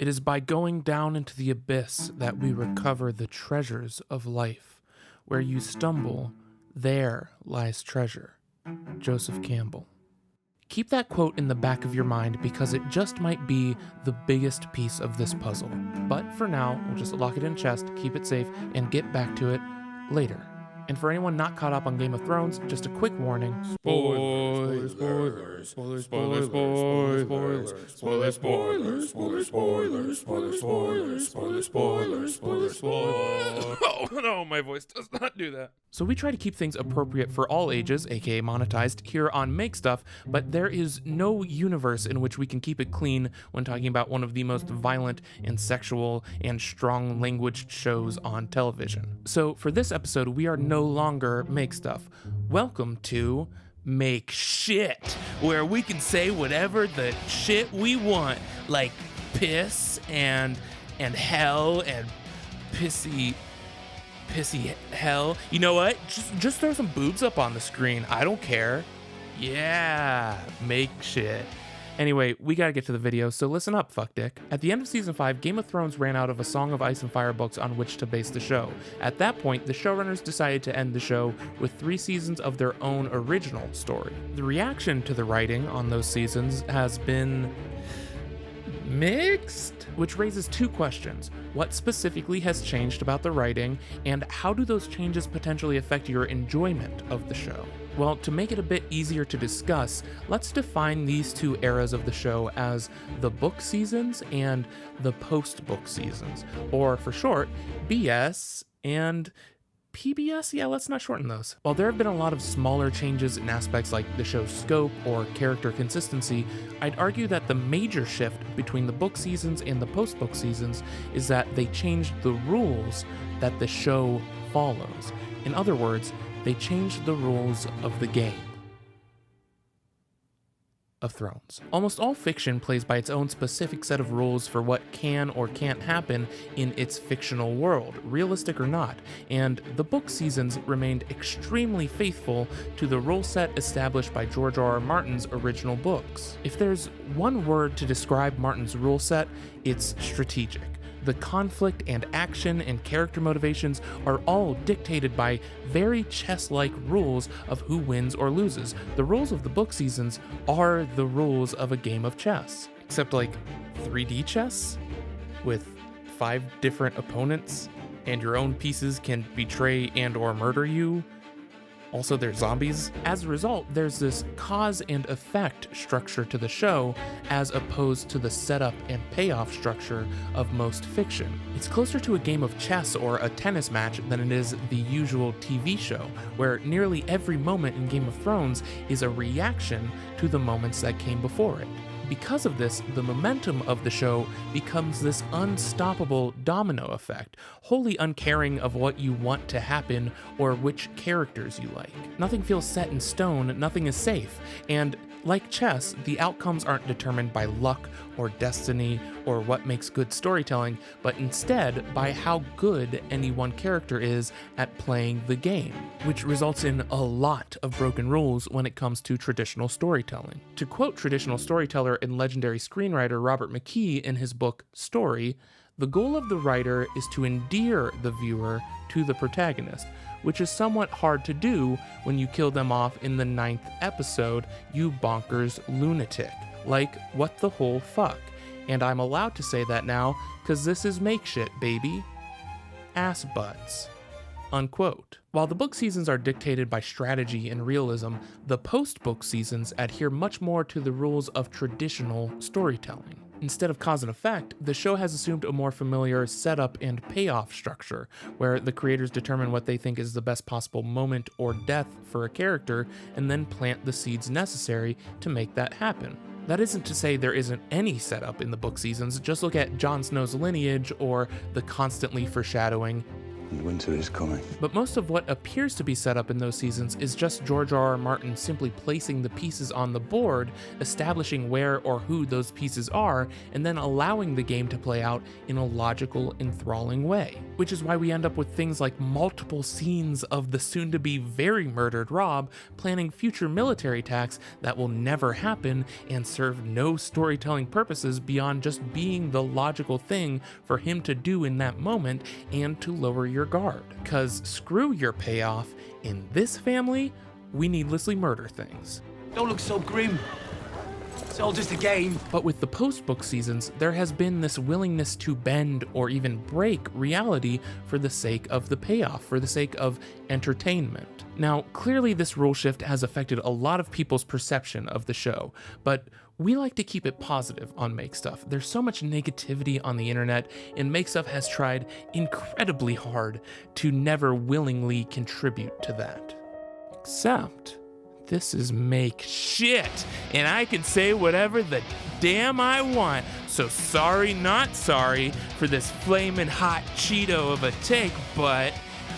It is by going down into the abyss that we recover the treasures of life. Where you stumble, there lies treasure. Joseph Campbell. Keep that quote in the back of your mind because it just might be the biggest piece of this puzzle. But for now, we'll just lock it in chest, keep it safe, and get back to it later. And for anyone not caught up on Game of Thrones, just a quick warning. Spoilers, spoilers, spoilers, spoilers, spoilers, spoilers, spoilers, spoilers, spoilers, spoilers, spoilers, spoilers, spoilers, spoilers, spoilers, spoilers. Oh no, my voice does not do that. So we try to keep things appropriate for all ages, aka monetized, here on Make Stuff, but there is no universe in which we can keep it clean when talking about one of the most violent and sexual and strong language shows on television. So for this episode, we are no longer Make Stuff. Welcome to Make Shit, where we can say whatever the shit we want, like piss and hell and pissy hell. You know what? Just throw some boobs up on the screen. I don't care. Yeah, make shit. Anyway, we gotta get to the video, so listen up, fuck dick. At the end of season 5, Game of Thrones ran out of a Song of Ice and Fire books on which to base the show. At that point, the showrunners decided to end the show with 3 seasons of their own original story. The reaction to the writing on those seasons has been mixed, which raises 2 questions. What specifically has changed about the writing, and how do those changes potentially affect your enjoyment of the show? Well, to make it a bit easier to discuss, let's define these 2 eras of the show as the book seasons and the post-book seasons, or for short, BS and PBS? Yeah, let's not shorten those. While there have been a lot of smaller changes in aspects like the show's scope or character consistency, I'd argue that the major shift between the book seasons and the post-book seasons is that they changed the rules that the show follows. In other words, they changed the rules of the game of Thrones. Almost all fiction plays by its own specific set of rules for what can or can't happen in its fictional world, realistic or not, and the book seasons remained extremely faithful to the rule set established by George R.R. Martin's original books. If there's one word to describe Martin's rule set, it's strategic. The conflict and action and character motivations are all dictated by very chess-like rules of who wins or loses. The rules of the book seasons are the rules of a game of chess, except like 3D chess with 5 different opponents, and your own pieces can betray and or murder you. Also, they're zombies. As a result, there's this cause and effect structure to the show as opposed to the setup and payoff structure of most fiction. It's closer to a game of chess or a tennis match than it is the usual TV show, where nearly every moment in Game of Thrones is a reaction to the moments that came before it. Because of this, the momentum of the show becomes this unstoppable domino effect, wholly uncaring of what you want to happen or which characters you like. Nothing feels set in stone, nothing is safe, and like chess, the outcomes aren't determined by luck or destiny or what makes good storytelling, but instead by how good any one character is at playing the game, which results in a lot of broken rules when it comes to traditional storytelling. To quote traditional storyteller and legendary screenwriter Robert McKee in his book Story, the goal of the writer is to endear the viewer to the protagonist, which is somewhat hard to do when you kill them off in the 9th episode, you bonkers lunatic. Like, what the whole fuck? And I'm allowed to say that now, cause this is make shit, baby. Ass butts. Unquote. While the book seasons are dictated by strategy and realism, the post-book seasons adhere much more to the rules of traditional storytelling. Instead of cause and effect, the show has assumed a more familiar setup and payoff structure, where the creators determine what they think is the best possible moment or death for a character, and then plant the seeds necessary to make that happen. That isn't to say there isn't any setup in the book seasons, just look at Jon Snow's lineage or the constantly foreshadowing Winter is coming. But most of what appears to be set up in those seasons is just George R.R. Martin simply placing the pieces on the board, establishing where or who those pieces are, and then allowing the game to play out in a logical, enthralling way. Which is why we end up with things like multiple scenes of the soon-to-be very murdered Rob planning future military attacks that will never happen and serve no storytelling purposes beyond just being the logical thing for him to do in that moment and to lower your guard. Cause screw your payoff, in this family, we needlessly murder things. Don't look so grim. It's all just a game. But with the post-book seasons, there has been this willingness to bend or even break reality for the sake of the payoff, for the sake of entertainment. Now, clearly this rule shift has affected a lot of people's perception of the show, but we like to keep it positive on Make Stuff. There's so much negativity on the internet, and Make Stuff has tried incredibly hard to never willingly contribute to that. Except, this is Make Shit, and I can say whatever the damn I want, so sorry not sorry for this flamin' hot Cheeto of a take, but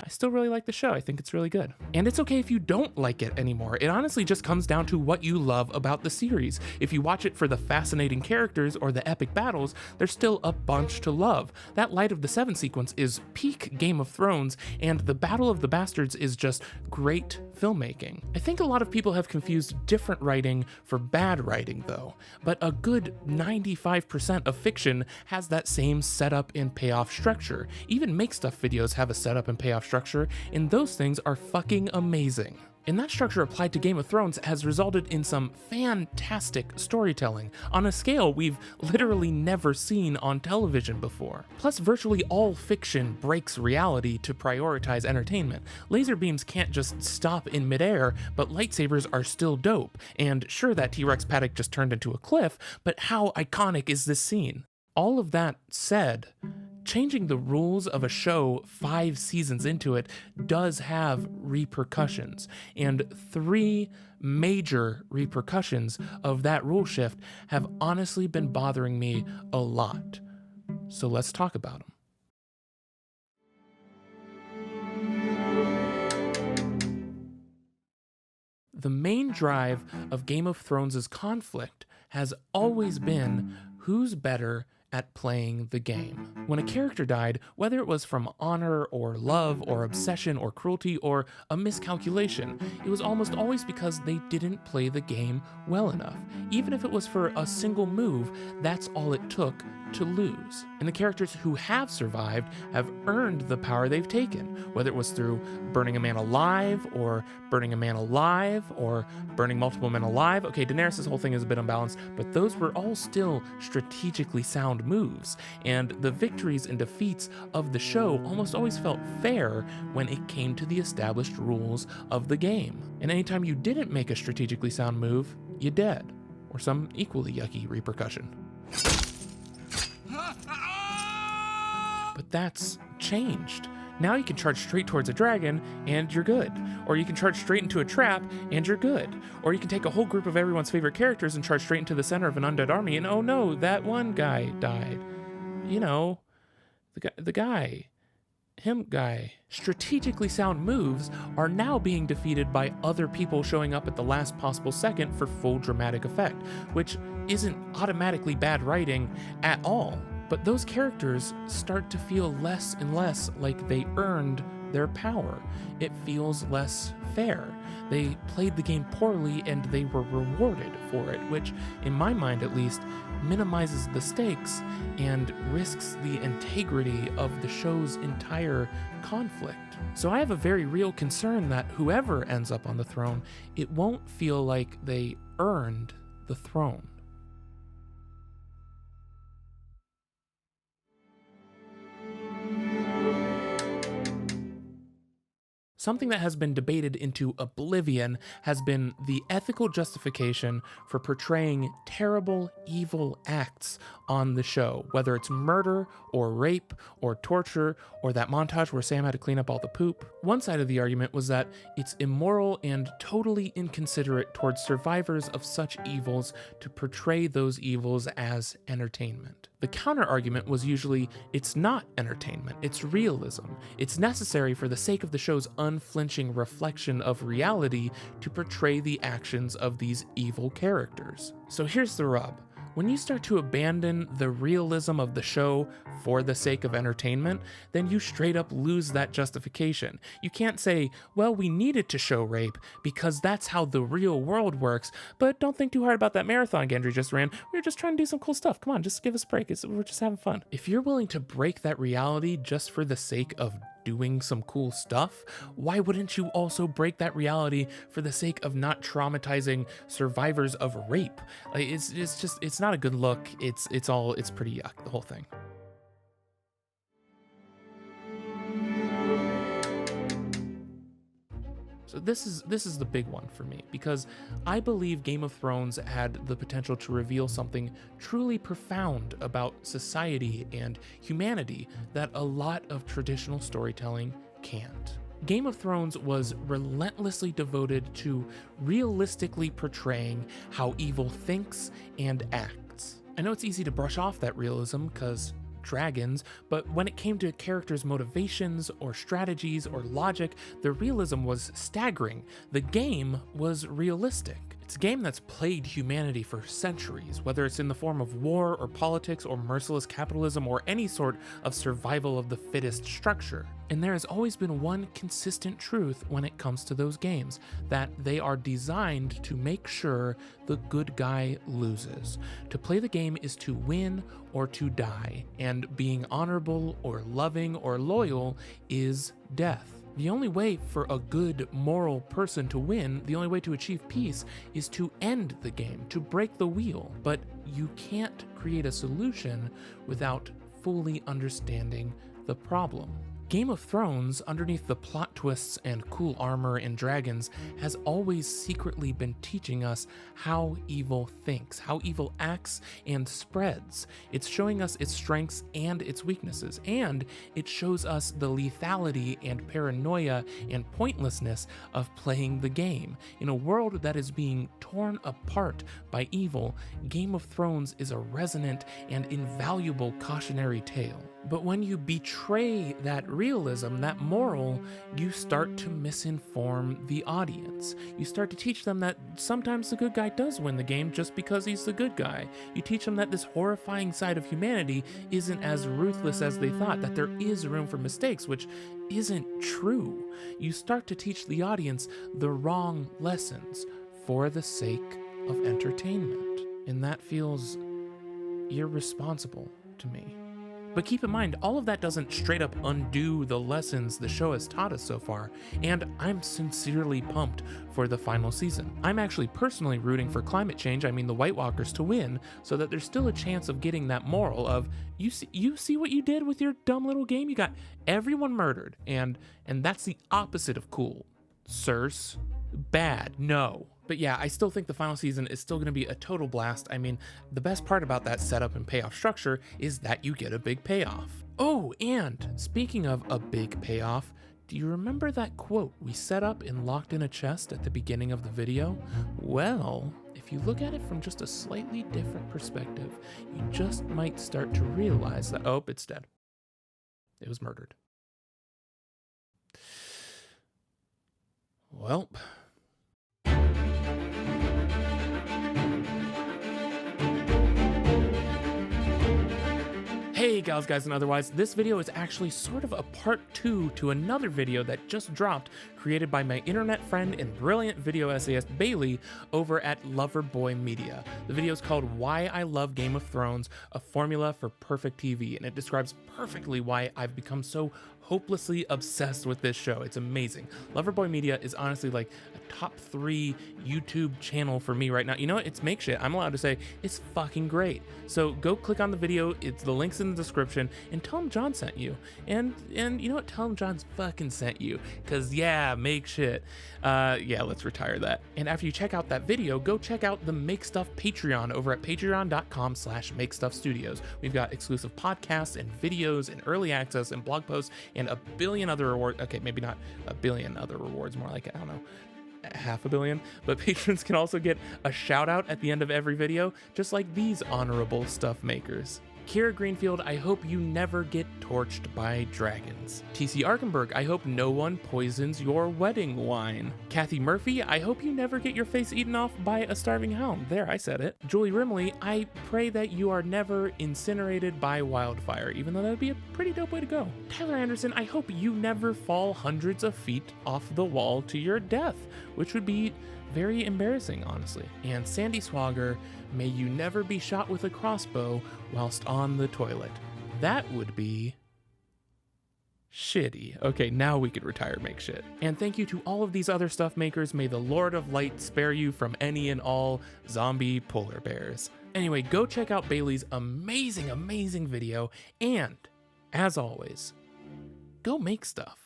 I still really like the show. I think it's really good. And it's okay if you don't like it anymore. It honestly just comes down to what you love about the series. If you watch it for the fascinating characters or the epic battles, there's still a bunch to love. That Light of the Seven sequence is peak Game of Thrones, and the Battle of the Bastards is just great filmmaking. I think a lot of people have confused different writing for bad writing though, but a good 95% of fiction has that same setup and payoff structure. Even Make Stuff videos have a setup and payoff structure, and those things are fucking amazing. And that structure applied to Game of Thrones has resulted in some fantastic storytelling on a scale we've literally never seen on television before. Plus, virtually all fiction breaks reality to prioritize entertainment. Laser beams can't just stop in midair, but lightsabers are still dope. And sure, that T-Rex paddock just turned into a cliff, but how iconic is this scene? All of that said, changing the rules of a show 5 seasons into it does have repercussions, and 3 major repercussions of that rule shift have honestly been bothering me a lot. So let's talk about them. The main drive of Game of Thrones' conflict has always been who's better at playing the game. When a character died, whether it was from honor or love or obsession or cruelty or a miscalculation, it was almost always because they didn't play the game well enough. Even if it was for a single move, that's all it took to lose. And the characters who have survived have earned the power they've taken, whether it was through burning a man alive or burning multiple men alive. Okay, Daenerys' whole thing is a bit unbalanced, but those were all still strategically sound moves, and the victories and defeats of the show almost always felt fair when it came to the established rules of the game. And anytime you didn't make a strategically sound move, you dead, or some equally yucky repercussion. But that's changed. Now you can charge straight towards a dragon and you're good. Or you can charge straight into a trap and you're good. Or you can take a whole group of everyone's favorite characters and charge straight into the center of an undead army and oh no, that one guy died. You know, the guy. Strategically sound moves are now being defeated by other people showing up at the last possible second for full dramatic effect, which isn't automatically bad writing at all. But those characters start to feel less and less like they earned their power. It feels less fair. They played the game poorly and they were rewarded for it, which, in my mind at least, minimizes the stakes and risks the integrity of the show's entire conflict. So I have a very real concern that whoever ends up on the throne, it won't feel like they earned the throne. Something that has been debated into oblivion has been the ethical justification for portraying terrible, evil acts on the show, whether it's murder or rape or torture or that montage where Sam had to clean up all the poop. One side of the argument was that it's immoral and totally inconsiderate towards survivors of such evils to portray those evils as entertainment. The counter argument was usually, it's not entertainment, it's realism. It's necessary for the sake of the show's unflinching reflection of reality to portray the actions of these evil characters. So here's the rub. When you start to abandon the realism of the show for the sake of entertainment, then you straight up lose that justification. You can't say, well, we needed to show rape because that's how the real world works, but don't think too hard about that marathon Gendry just ran. We were just trying to do some cool stuff. Come on, just give us a break. We're just having fun. If you're willing to break that reality just for the sake of doing some cool stuff, why wouldn't you also break that reality for the sake of not traumatizing survivors of rape? Like, it's not a good look. It's pretty yuck, the whole thing. So this is the big one for me, because I believe Game of Thrones had the potential to reveal something truly profound about society and humanity that a lot of traditional storytelling can't. Game of Thrones was relentlessly devoted to realistically portraying how evil thinks and acts. I know it's easy to brush off that realism because dragons, but when it came to characters' motivations or strategies or logic, the realism was staggering. The game was realistic. It's a game that's plagued humanity for centuries, whether it's in the form of war or politics or merciless capitalism or any sort of survival of the fittest structure. And there has always been one consistent truth when it comes to those games, that they are designed to make sure the good guy loses. To play the game is to win or to die, and being honorable or loving or loyal is death. The only way for a good, moral person to win, the only way to achieve peace, is to end the game, to break the wheel. But you can't create a solution without fully understanding the problem. Game of Thrones, underneath the plot twists and cool armor and dragons, has always secretly been teaching us how evil thinks, how evil acts and spreads. It's showing us its strengths and its weaknesses, and it shows us the lethality and paranoia and pointlessness of playing the game. In a world that is being torn apart by evil, Game of Thrones is a resonant and invaluable cautionary tale. But when you betray that realism, that moral, you start to misinform the audience. You start to teach them that sometimes the good guy does win the game just because he's the good guy. You teach them that this horrifying side of humanity isn't as ruthless as they thought, that there is room for mistakes, which isn't true. You start to teach the audience the wrong lessons for the sake of entertainment. And that feels irresponsible to me. But keep in mind, all of that doesn't straight up undo the lessons the show has taught us so far, and I'm sincerely pumped for the final season. I'm actually personally rooting for climate change, the White Walkers, to win, so that there's still a chance of getting that moral of, you see what you did with your dumb little game? You got everyone murdered, and that's the opposite of cool. Sirs, bad, no. But yeah, I still think the final season is still going to be a total blast. The best part about that setup and payoff structure is that you get a big payoff. Oh, and speaking of a big payoff, do you remember that quote we set up and locked in a chest at the beginning of the video? Well, if you look at it from just a slightly different perspective, you just might start to realize that, oh, it's dead. It was murdered. Well, hey gals, guys, and otherwise, this video is actually sort of a part 2 to another video that just dropped, created by my internet friend and brilliant video essayist Bailey over at Loverboy Media. The video is called Why I Love Game of Thrones, a Formula for Perfect TV, and it describes perfectly why I've become so hopelessly obsessed with this show. It's amazing. Loverboy Media is honestly like a top 3 YouTube channel for me right now. You know what? It's makeshift. I'm allowed to say it's fucking great. So go click on the video. It's the links in the description, and tell them John sent you. And you know what? Tell them John's fucking sent you. Cause yeah, Yeah, make shit. Yeah, let's retire that. And after you check out that video, go check out the Make Stuff Patreon over at patreon.com/MakeStuffStudios. We've got exclusive podcasts and videos and early access and blog posts and a billion other rewards. Okay, maybe not a billion other rewards, more like, I don't know, half a billion. But patrons can also get a shout out at the end of every video, just like these honorable stuff makers. Kira Greenfield, I hope you never get torched by dragons. TC Arkenberg, I hope no one poisons your wedding wine. Kathy Murphy, I hope you never get your face eaten off by a starving hound. There, I said it. Julie Rimley, I pray that you are never incinerated by wildfire, even though that would be a pretty dope way to go. Tyler Anderson, I hope you never fall hundreds of feet off the wall to your death, which would be very embarrassing, honestly. And Sandy Swagger, may you never be shot with a crossbow whilst on the toilet. That would be shitty. Okay, now we could retire make shit. And thank you to all of these other stuff makers. May the Lord of Light spare you from any and all zombie polar bears. Anyway, go check out Bailey's amazing video, and as always, go make stuff.